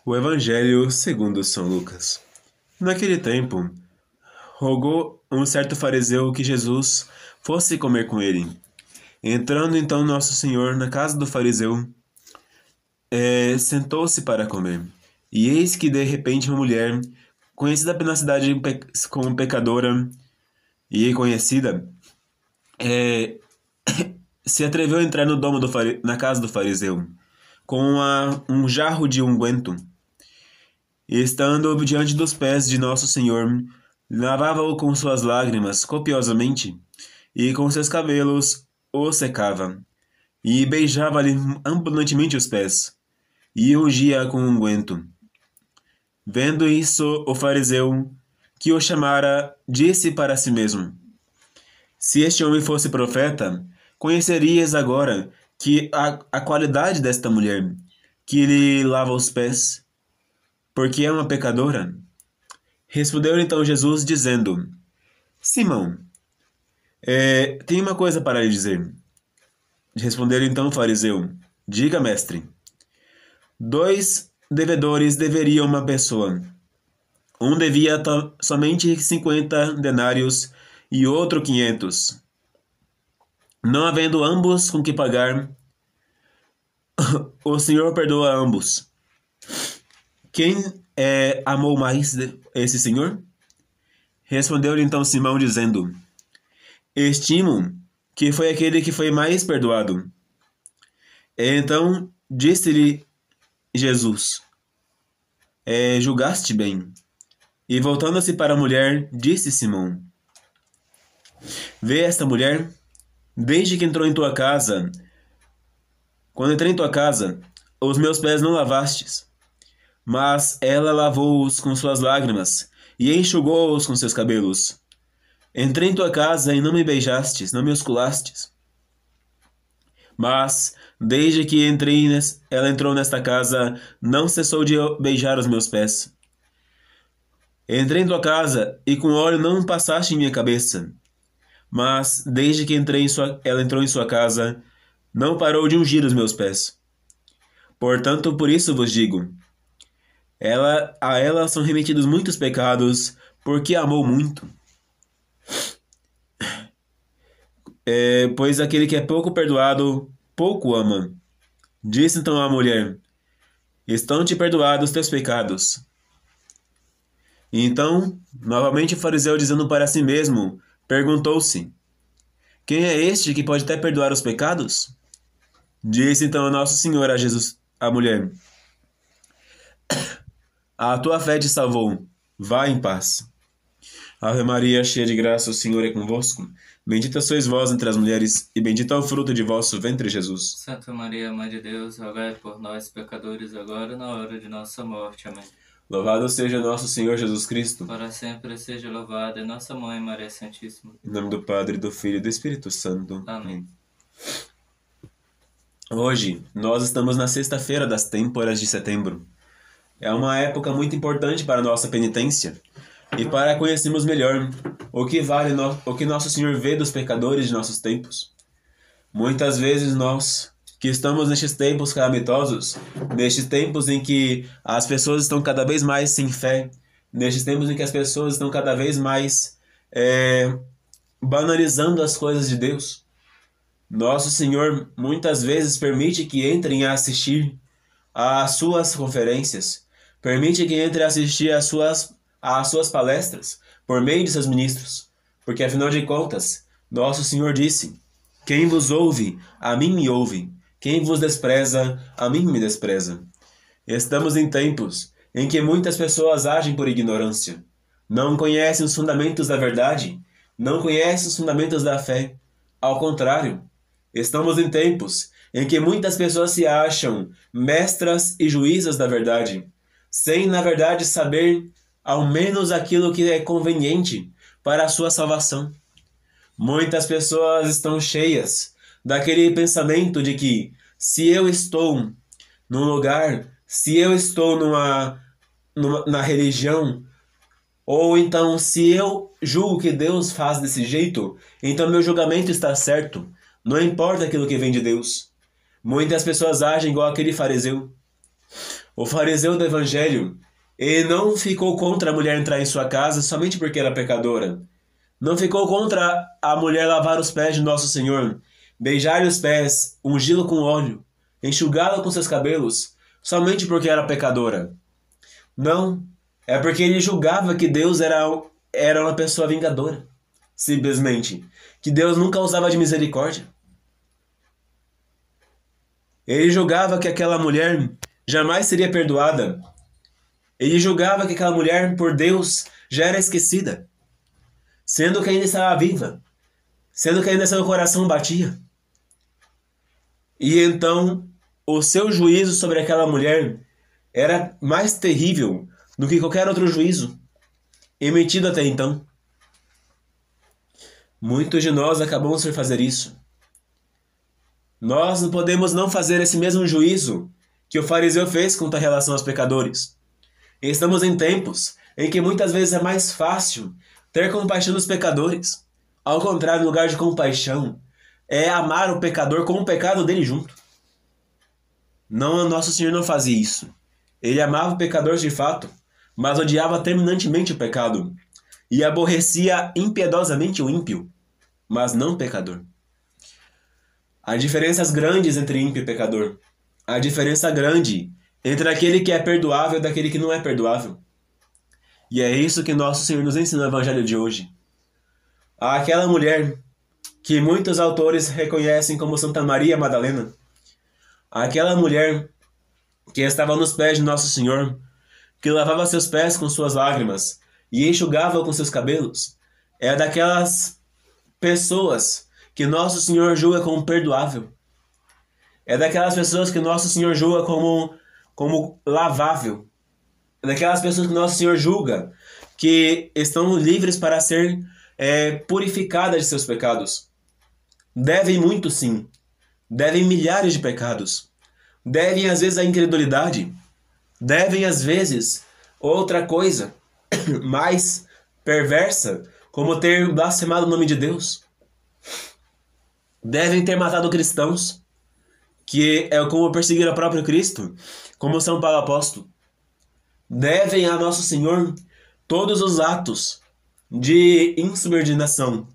O Evangelho segundo São Lucas. Naquele tempo, rogou um certo fariseu que Jesus fosse comer com ele. Entrando então Nosso Senhor na casa do fariseu, sentou-se para comer. E eis que de repente uma mulher, conhecida na cidade como pecadora e conhecida, se atreveu a entrar no domo na casa do fariseu, com um jarro de unguento. E estando diante dos pés de Nosso Senhor, lavava-o com suas lágrimas copiosamente, e com seus cabelos o secava, e beijava-lhe abundantemente os pés, e ungia com unguento. Vendo isso, o fariseu, que o chamara, disse para si mesmo: Se este homem fosse profeta, conhecerias agora que a qualidade desta mulher, que lhe lava os pés, porque é uma pecadora. Respondeu então Jesus, dizendo: Simão, tenho uma coisa para lhe dizer. Respondeu então o fariseu: Diga, mestre. 2 devedores deveriam uma pessoa. Um devia somente 50 denários e outro 500. Não havendo ambos com que pagar, o Senhor perdoa a ambos. Quem amou mais esse senhor? Respondeu-lhe então Simão, dizendo: Estimo que foi aquele que foi mais perdoado. Então disse-lhe Jesus: Julgaste bem. E voltando-se para a mulher, disse Simão: Vê esta mulher? Desde que entrou em tua casa, quando entrei em tua casa, os meus pés não lavastes, mas ela lavou-os com suas lágrimas e enxugou-os com seus cabelos. Entrei em tua casa e não me beijastes, não me osculastes. Mas, desde que ela entrou nesta casa, não cessou de beijar os meus pés. Entrei em tua casa e com óleo não passaste em minha cabeça. Mas, desde que ela entrou em sua casa, não parou de ungir os meus pés. Portanto, por isso vos digo: a ela são remetidos muitos pecados, porque amou muito. Pois aquele que é pouco perdoado, pouco ama. Disse então a mulher: Estão-te perdoados os teus pecados. E então, novamente o fariseu, dizendo para si mesmo, perguntou-se: Quem é este que pode até perdoar os pecados? Disse então Nosso Senhor a Jesus, a mulher: A tua fé te salvou. Vá em paz. Ave Maria, cheia de graça, o Senhor é convosco. Bendita sois vós entre as mulheres, e bendito é o fruto de vosso ventre, Jesus. Santa Maria, Mãe de Deus, rogai por nós, pecadores, agora e na hora de nossa morte. Amém. Louvado seja nosso Senhor Jesus Cristo. Para sempre seja louvada nossa Mãe, Maria Santíssima. Em nome do Padre, do Filho e do Espírito Santo. Amém. Hoje, nós estamos na sexta-feira das têmporas de setembro. É uma época muito importante para a nossa penitência e para conhecermos melhor o que vale o que Nosso Senhor vê dos pecadores de nossos tempos. Muitas vezes nós, que estamos nestes tempos calamitosos, nestes tempos em que as pessoas estão cada vez mais sem fé, nestes tempos em que as pessoas estão cada vez mais banalizando as coisas de Deus, Nosso Senhor muitas vezes permite que entrem a assistir às suas conferências, permite que entrem a assistir às suas palestras por meio de seus ministros, porque afinal de contas, Nosso Senhor disse: Quem vos ouve, a mim me ouve. Quem vos despreza, a mim me despreza. Estamos em tempos em que muitas pessoas agem por ignorância. Não conhecem os fundamentos da verdade, não conhecem os fundamentos da fé. Ao contrário, estamos em tempos em que muitas pessoas se acham mestras e juízas da verdade, sem, na verdade, saber ao menos aquilo que é conveniente para a sua salvação. Muitas pessoas estão cheias daquele pensamento de que se eu estou num lugar, se eu estou na religião, ou então se eu julgo que Deus faz desse jeito, então meu julgamento está certo, não importa aquilo que vem de Deus. Muitas pessoas agem igual aquele fariseu. O fariseu do evangelho, ele não ficou contra a mulher entrar em sua casa somente porque era pecadora. Não ficou contra a mulher lavar os pés de Nosso Senhor, beijar-lhe os pés, ungí-lo com óleo, enxugá-la com seus cabelos, somente porque era pecadora. Não, é porque ele julgava que Deus era uma pessoa vingadora. Simplesmente. Que Deus nunca usava de misericórdia. Ele julgava que aquela mulher jamais seria perdoada. Ele julgava que aquela mulher, por Deus, já era esquecida, sendo que ainda estava viva, sendo que ainda seu coração batia. E então, o seu juízo sobre aquela mulher era mais terrível do que qualquer outro juízo emitido até então. Muitos de nós acabamos por fazer isso. Nós não podemos não fazer esse mesmo juízo que o fariseu fez quanto à relação aos pecadores. Estamos em tempos em que muitas vezes é mais fácil ter compaixão dos pecadores. Ao contrário, no lugar de compaixão, é amar o pecador com o pecado dele junto. Não, Nosso Senhor não fazia isso. Ele amava o pecador de fato, mas odiava terminantemente o pecado e aborrecia impiedosamente o ímpio, mas não o pecador. Há diferenças grandes entre ímpio e pecador. Há diferença grande entre aquele que é perdoável e daquele que não é perdoável. E é isso que Nosso Senhor nos ensina no Evangelho de hoje. Aquela mulher que muitos autores reconhecem como Santa Maria Madalena, aquela mulher que estava nos pés de Nosso Senhor, que lavava seus pés com suas lágrimas e enxugava com seus cabelos, é daquelas pessoas que Nosso Senhor julga como perdoável. É daquelas pessoas que Nosso Senhor julga como lavável. É daquelas pessoas que Nosso Senhor julga que estão livres para ser purificadas de seus pecados. Devem muito, sim. Devem milhares de pecados. Devem, às vezes, a incredulidade. Devem, às vezes, outra coisa mais perversa, como ter blasfemado o nome de Deus. Devem ter matado cristãos, que é como perseguir o próprio Cristo, como São Paulo Apóstolo. Devem a Nosso Senhor todos os atos de insubordinação.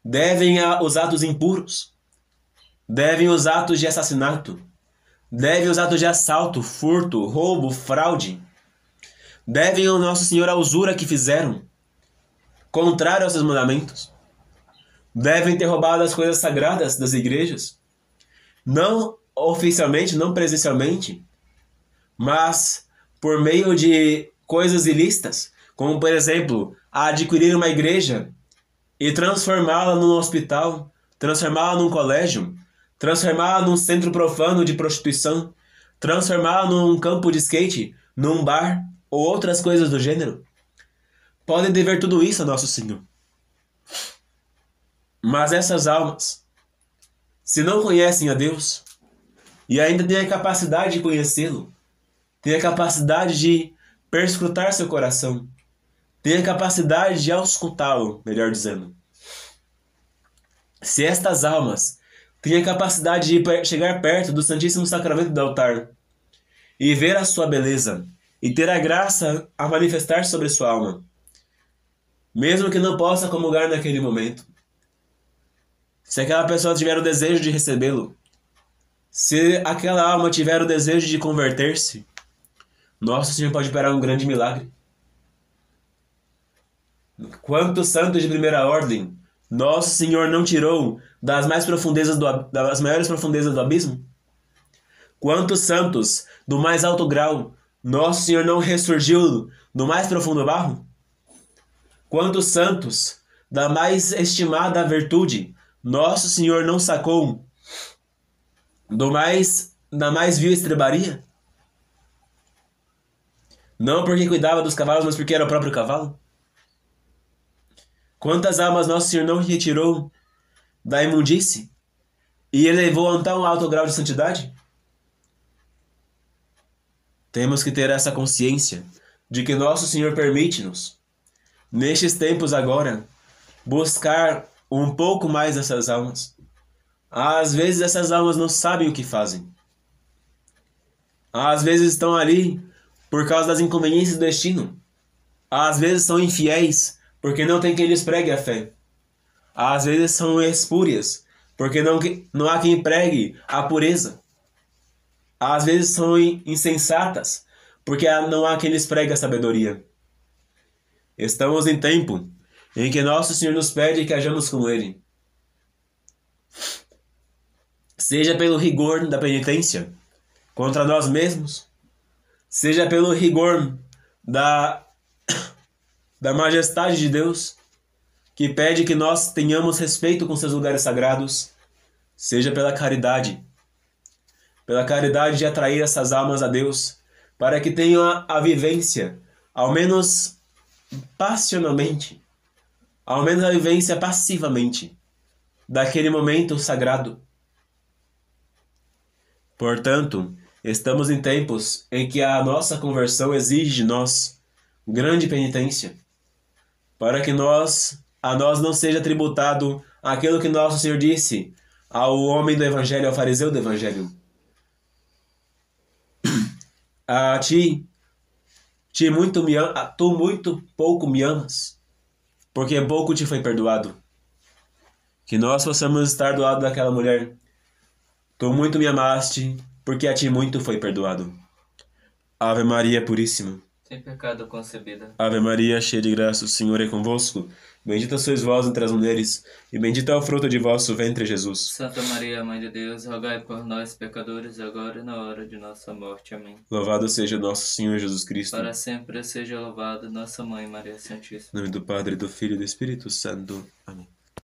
Devem os atos impuros. Devem os atos de assassinato. Devem os atos de assalto, furto, roubo, fraude. Devem ao Nosso Senhor a usura que fizeram, contrário aos seus mandamentos. Devem ter roubado as coisas sagradas das igrejas, não oficialmente, não presencialmente, mas por meio de coisas ilícitas, como, por exemplo, adquirir uma igreja e transformá-la num hospital, transformá-la num colégio, transformá-la num centro profano de prostituição, transformá-la num campo de skate, num bar ou outras coisas do gênero. Podem dever tudo isso a Nosso Senhor. Mas essas almas, se não conhecem a Deus e ainda têm a capacidade de conhecê-lo, têm a capacidade de perscrutar seu coração, têm a capacidade de auscultá-lo, melhor dizendo. Se estas almas têm a capacidade de chegar perto do Santíssimo Sacramento do altar e ver a sua beleza e ter a graça a manifestar sobre sua alma, mesmo que não possa comungar naquele momento, se aquela pessoa tiver o desejo de recebê-lo, se aquela alma tiver o desejo de converter-se, Nosso Senhor pode operar um grande milagre. Quantos santos de primeira ordem Nosso Senhor não tirou das maiores profundezas do abismo? Quantos santos do mais alto grau Nosso Senhor não ressurgiu do mais profundo barro? Quantos santos da mais estimada virtude Nosso Senhor não sacou da mais vil estrebaria? Não porque cuidava dos cavalos, mas porque era o próprio cavalo? Quantas almas Nosso Senhor não retirou da imundície e elevou a tão alto grau de santidade? Temos que ter essa consciência de que Nosso Senhor permite-nos, nestes tempos agora, buscar um pouco mais dessas almas. Às vezes essas almas não sabem o que fazem. Às vezes estão ali por causa das inconveniências do destino. Às vezes são infiéis porque não tem quem lhes pregue a fé. Às vezes são espúrias porque não há quem pregue a pureza. Às vezes são insensatas porque não há quem lhes pregue a sabedoria. Estamos em tempo em que nosso Senhor nos pede que hajamos como Ele. Seja pelo rigor da penitência contra nós mesmos, seja pelo rigor da majestade de Deus, que pede que nós tenhamos respeito com seus lugares sagrados, seja pela caridade de atrair essas almas a Deus, para que tenham a vivência, ao menos passionalmente, ao menos a vivência passivamente, daquele momento sagrado. Portanto, estamos em tempos em que a nossa conversão exige de nós grande penitência, para que a nós não seja tributado aquilo que nosso Senhor disse ao homem do Evangelho, ao fariseu do Evangelho. Tu muito pouco me amas, porque pouco te foi perdoado. Que nós possamos estar do lado daquela mulher. Tu muito me amaste, porque a ti muito foi perdoado. Ave Maria Puríssima. Sem pecado concebida. Ave Maria, cheia de graça, o Senhor é convosco. Bendita sois vós entre as mulheres, e bendito é o fruto de vosso ventre, Jesus. Santa Maria, Mãe de Deus, rogai por nós, pecadores, agora e na hora de nossa morte. Amém. Louvado seja nosso Senhor Jesus Cristo. Para sempre seja louvado nossa Mãe, Maria Santíssima. Em nome do Padre, do Filho e do Espírito Santo. Amém.